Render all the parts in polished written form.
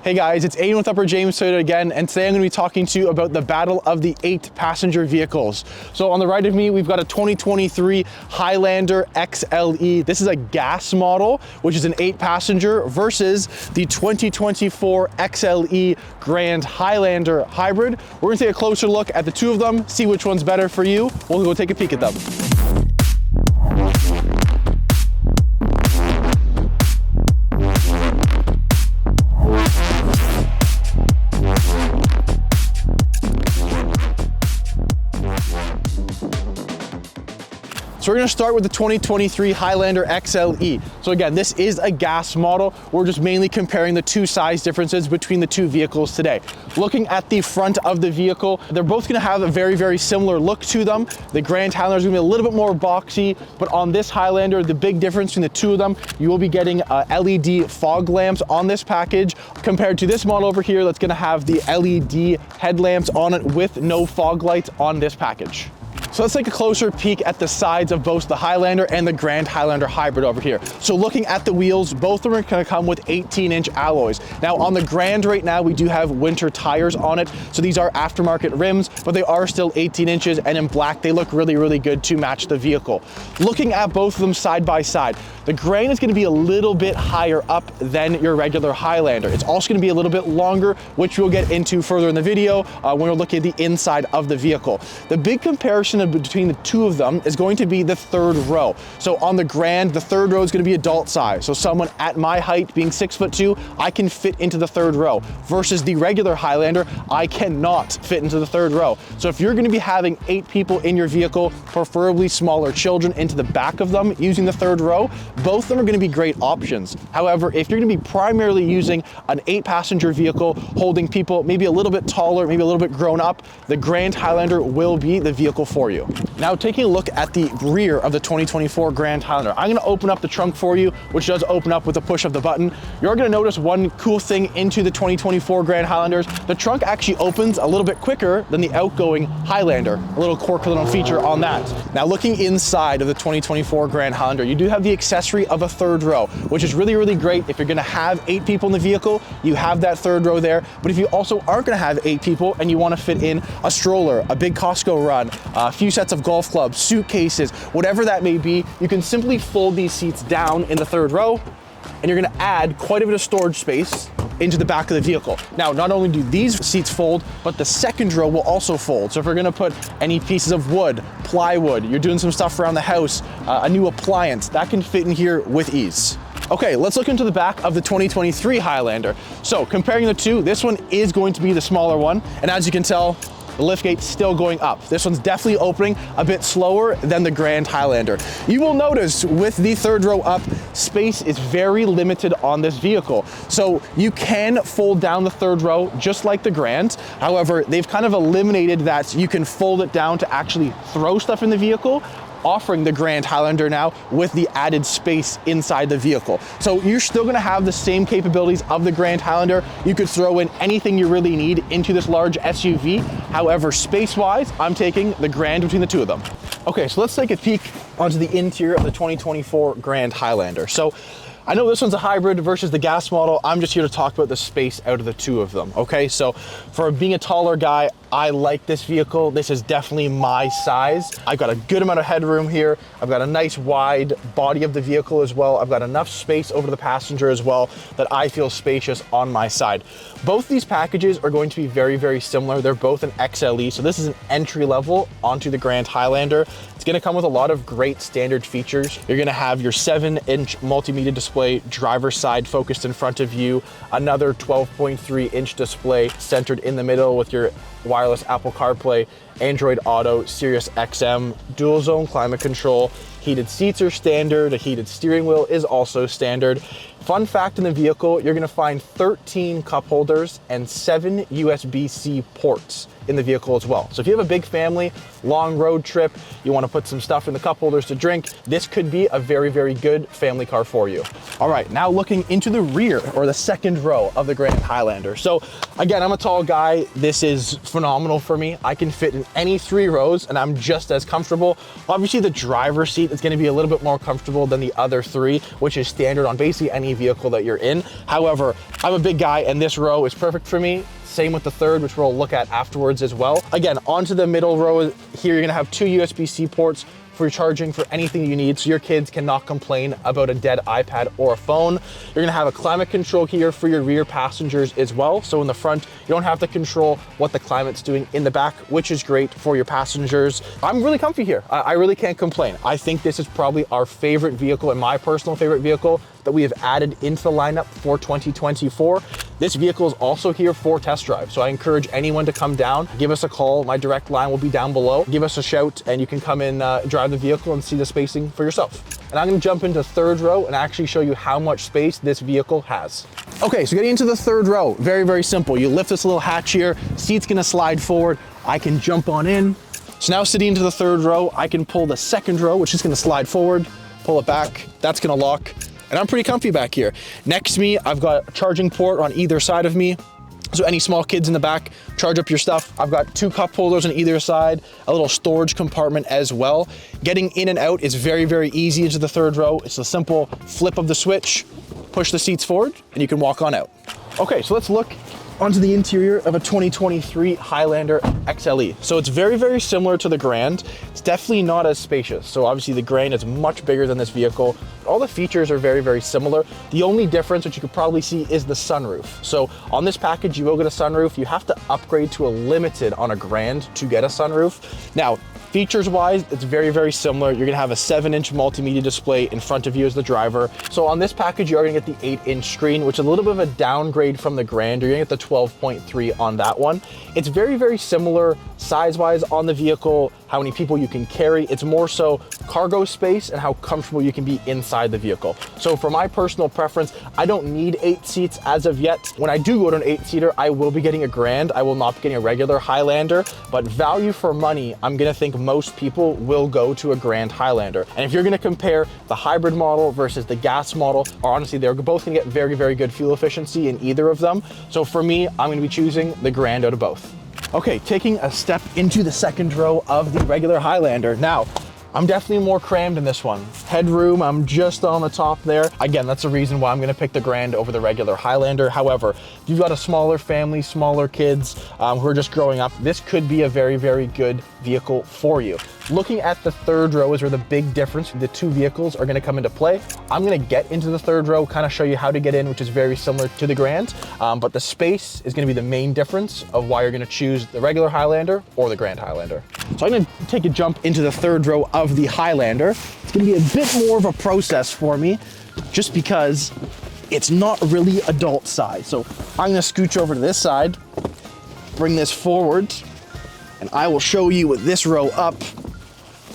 Hey guys, it's Aiden with Upper James Toyota again, and today I'm going to be talking to you about the battle of the 8 passenger vehicles. So on the right of me, we've got a 2023 Highlander XLE. This is a gas model, which is an 8 passenger, versus the 2024 XLE Grand Highlander Hybrid. We're going to take a closer look at the two of them, see which one's better for you. We'll go take a peek at them. So we're going to start with the 2023 Highlander XLE. So again, this is a gas model. We're just mainly comparing the two size differences between the two vehicles today. Looking at the front of the vehicle, they're both going to have a very, very similar look to them. The Grand Highlander is going to be a little bit more boxy, but on this Highlander, the big difference between the two of them, you will be getting LED fog lamps on this package compared to this model over here that's going to have the LED headlamps on it with no fog lights on this package. So let's take a closer peek at the sides of both the Highlander and the Grand Highlander Hybrid over here. So looking at the wheels, both of them are going to come with 18-inch alloys. Now on the Grand right now, we do have winter tires on it. So these are aftermarket rims, but they are still 18 inches, and in black, they look really, really good to match the vehicle. Looking at both of them side by side, the Grand is going to be a little bit higher up than your regular Highlander. It's also going to be a little bit longer, which we'll get into further in the video when we're looking at the inside of the vehicle. The big comparison between the two of them is going to be the third row. So on the Grand, the third row is going to be adult size. So someone at my height, being 6'2", I can fit into the third row, versus the regular Highlander, I cannot fit into the third row. So if you're going to be having 8 people in your vehicle, preferably smaller children into the back of them using the third row, both of them are going to be great options. However, if you're going to be primarily using an 8 passenger vehicle holding people maybe a little bit taller, maybe a little bit grown up, the Grand Highlander will be the vehicle for you. Now taking a look at the rear of the 2024 Grand Highlander, I'm going to open up the trunk for you, which does open up with a push of the button. You're going to notice one cool thing into the 2024 Grand Highlanders. The trunk actually opens a little bit quicker than the outgoing Highlander. A little quirky little feature on that. Now looking inside of the 2024 Grand Highlander, you do have the accessory of a third row, which is really, really great. If you're going to have 8 people in the vehicle, you have that third row there. But if you also aren't going to have 8 people and you want to fit in a stroller, a big Costco run, a few sets of golf clubs, suitcases, whatever that may be, you can simply fold these seats down in the third row, and you're going to add quite a bit of storage space into the back of the vehicle. Now, not only do these seats fold, but the second row will also fold. So if you're going to put any pieces of wood, plywood, you're doing some stuff around the house, a new appliance, that can fit in here with ease. Okay, let's look into the back of the 2023 Highlander. So comparing the two, this one is going to be the smaller one, and as you can tell, the liftgate's still going up. This one's definitely opening a bit slower than the Grand Highlander. You will notice with the third row up, space is very limited on this vehicle. So you can fold down the third row just like the Grand. However, they've kind of eliminated that you can fold it down to actually throw stuff in the vehicle, offering the Grand Highlander now with the added space inside the vehicle. So you're still gonna have the same capabilities of the Grand Highlander. You could throw in anything you really need into this large SUV. However, space-wise, I'm taking the Grand between the two of them. Okay, so let's take a peek onto the interior of the 2024 Grand Highlander. So I know this one's a hybrid versus the gas model. I'm just here to talk about the space out of the two of them, okay? So for being a taller guy, I like this vehicle. This is definitely my size. I've got a good amount of headroom here. I've got a nice wide body of the vehicle as well. I've got enough space over the passenger as well that I feel spacious on my side. Both these packages are going to be very, very similar. They're both an XLE, so this is an entry level onto the Grand Highlander. It's gonna come with a lot of great standard features. You're gonna have your 7-inch multimedia display, driver's side focused in front of you, another 12.3-inch display centered in the middle with your wireless Apple CarPlay, Android Auto, Sirius XM, dual zone climate control, heated seats are standard, a heated steering wheel is also standard. Fun fact in the vehicle, you're gonna find 13 cup holders and 7 USB-C ports in the vehicle as well. So if you have a big family, long road trip, you want to put some stuff in the cup holders to drink, this could be a very, very good family car for you. All right, now looking into the rear or the second row of the Grand Highlander. So again, I'm a tall guy. This is phenomenal for me. I can fit in any 3 rows and I'm just as comfortable. Obviously the driver's seat seat is gonna be a little bit more comfortable than the other three, which is standard on basically any vehicle that you're in. However, I'm a big guy and this row is perfect for me. Same with the third, which we'll look at afterwards as well. Again, onto the middle row here, you're gonna have two USB-C ports for charging for anything you need, so your kids cannot complain about a dead iPad or a phone. You're gonna have a climate control here for your rear passengers as well. So in the front, you don't have to control what the climate's doing in the back, which is great for your passengers. I'm really comfy here. I really can't complain. I think this is probably our favorite vehicle and my personal favorite vehicle that we have added into the lineup for 2024. This vehicle is also here for test drive. So I encourage anyone to come down, give us a call. My direct line will be down below. Give us a shout and you can come in, drive the vehicle and see the spacing for yourself. And I'm gonna jump into third row and actually show you how much space this vehicle has. Okay, so getting into the third row, very, very simple. You lift this little hatch here, seat's gonna slide forward. I can jump on in. So now sitting into the third row, I can pull the second row, which is gonna slide forward, pull it back, that's gonna lock. And I'm pretty comfy back here. Next to me, I've got a charging port on either side of me. So any small kids in the back, charge up your stuff. I've got two cup holders on either side, a little storage compartment as well. Getting in and out is very, very easy into the third row. It's a simple flip of the switch, push the seats forward, and you can walk on out. Okay, so let's look onto the interior of a 2023 Highlander XLE. So it's very, very similar to the Grand. It's definitely not as spacious. So obviously the Grand is much bigger than this vehicle. All the features are very, very similar. The only difference, which you could probably see, is the sunroof. So on this package, you will get a sunroof. You have to upgrade to a limited on a Grand to get a sunroof. Now, features-wise, it's very, very similar. You're gonna have a 7-inch multimedia display in front of you as the driver. So on this package, you're gonna get the 8-inch screen, which is a little bit of a downgrade from the Grand. You're gonna get the 12.3 on that one. It's very, very similar size-wise on the vehicle, how many people you can carry. It's more so cargo space and how comfortable you can be inside the vehicle. So for my personal preference, I don't need 8 seats as of yet. When I do go to an 8-seater, I will be getting a Grand. I will not be getting a regular Highlander, but value for money, I'm gonna think most people will go to a Grand Highlander. And if you're gonna compare the hybrid model versus the gas model, or honestly, they're both gonna get very, very good fuel efficiency in either of them. So for me, I'm gonna be choosing the Grand out of both. Okay, taking a step into the second row of the regular Highlander. Now, I'm definitely more crammed in this one. Headroom, I'm just on the top there. Again, that's the reason why I'm gonna pick the Grand over the regular Highlander. However, if you've got a smaller family, smaller kids who are just growing up, this could be a very, very good vehicle for you. Looking at the third row is where the big difference the two vehicles are gonna come into play. I'm gonna get into the third row, kind of show you how to get in, which is very similar to the Grand, but the space is gonna be the main difference of why you're gonna choose the regular Highlander or the Grand Highlander. So I'm gonna take a jump into the third row of the Highlander. It's gonna be a bit more of a process for me, just because it's not really adult size. So I'm gonna scooch over to this side, bring this forward, and I will show you with this row up.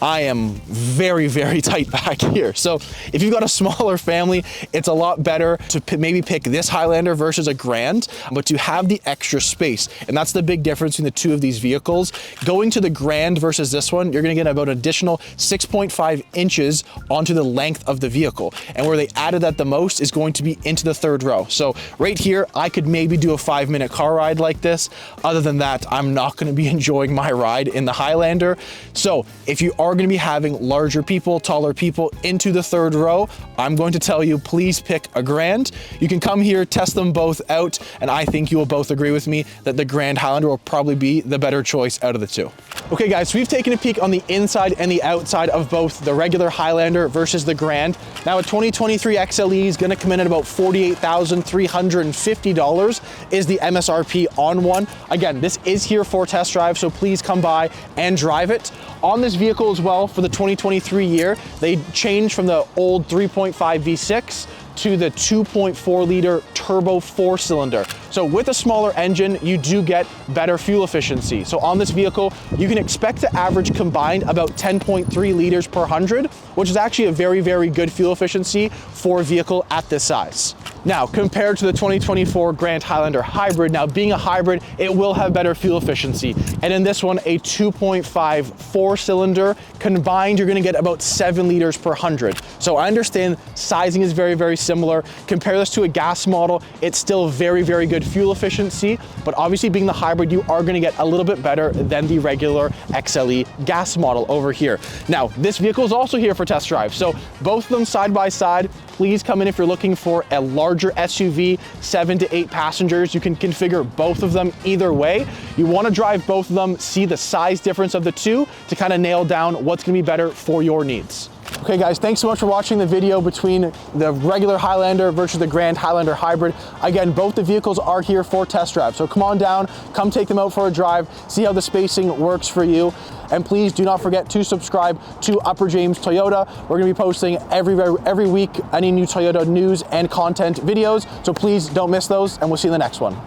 I am very, very tight back here. So if you've got a smaller family, it's a lot better to maybe pick this Highlander versus a Grand, but to have the extra space. And that's the big difference between the two of these vehicles. Going to the Grand versus this one, you're gonna get about an additional 6.5 inches onto the length of the vehicle. And where they added that the most is going to be into the third row. So right here, I could maybe do a 5-minute car ride like this. Other than that, I'm not gonna be enjoying my ride in the Highlander. So if you are gonna be having larger people, taller people into the third row, I'm going to tell you, please pick a Grand. You can come here, test them both out, and I think you will both agree with me that the Grand Highlander will probably be the better choice out of the two. Okay guys, so we've taken a peek on the inside and the outside of both the regular Highlander versus the Grand. Now a 2023 XLE is gonna come in at about $48,350 is the MSRP on one. Again, this is here for test drive, so please come by and drive it. On this vehicle as well, for the 2023 year, they changed from the old 3.5 V6 to the 2.4 liter turbo 4-cylinder. So with a smaller engine, you do get better fuel efficiency. So on this vehicle, you can expect to average combined about 10.3 liters per 100, which is actually a very, very good fuel efficiency for a vehicle at this size. Now, compared to the 2024 Grand Highlander Hybrid, now being a hybrid, it will have better fuel efficiency. And in this one, a 2.5 4-cylinder combined, you're gonna get about 7 liters per 100. So I understand sizing is very, very similar. Compare this to a gas model, it's still very, very good fuel efficiency, but obviously being the hybrid, you are gonna get a little bit better than the regular XLE gas model over here. Now, this vehicle is also here for test drive. So both of them side by side. Please come in if you're looking for a larger SUV, 7 to 8 passengers. You can configure both of them either way. You want to drive both of them, see the size difference of the two to kind of nail down what's going to be better for your needs. Okay guys, thanks so much for watching the video between the regular Highlander versus the Grand Highlander Hybrid. Again, both the vehicles are here for test drive. So come on down, come take them out for a drive, see how the spacing works for you. And please do not forget to subscribe to Upper James Toyota. We're gonna be posting every week any new Toyota news and content videos. So please don't miss those, and we'll see you in the next one.